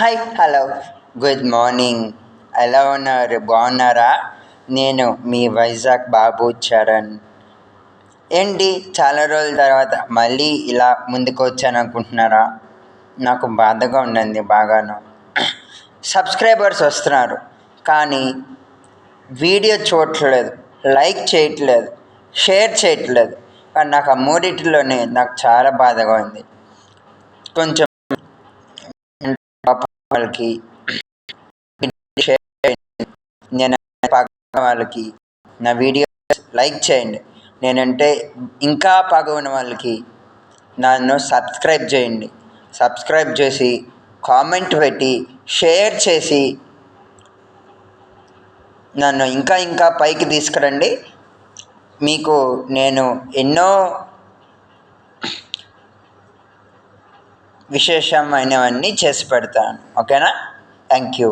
Hi hello good morning. ఎలా ఉన్నారు? బాగున్నారా? నేను మీ వైజాగ్ బాబు చరణ్. ఏంటి చాలా రోజుల తర్వాత మళ్ళీ ఇలా ముందుకు వచ్చాను అనుకుంటున్నారా? నాకు బాధగా ఉండండి బాగాను. సబ్స్క్రైబర్స్ వస్తున్నారు కానీ వీడియో చూడట్లేదు, లైక్ చేయట్లేదు, షేర్ చేయట్లేదు. కానీ నాకు ఆ మూడిటిలోనే నాకు చాలా బాధగా ఉంది. కొంచెం వాళ్ళకి షేర్ చేయండి. నేను పక్కన వాళ్ళకి నా వీడియో లైక్ చేయండి. నేనంటే ఇంకా పగ ఉన్న వాళ్ళకి నన్ను సబ్స్క్రైబ్ చేయండి. సబ్స్క్రైబ్ చేసి కామెంట్ పెట్టి షేర్ చేసి నన్ను ఇంకా ఇంకా పైకి తీసుకురండి. మీకు నేను ఎన్నో విశేషమైనవన్నీ చేసి పెడతాను. ఓకేనా? Thank you.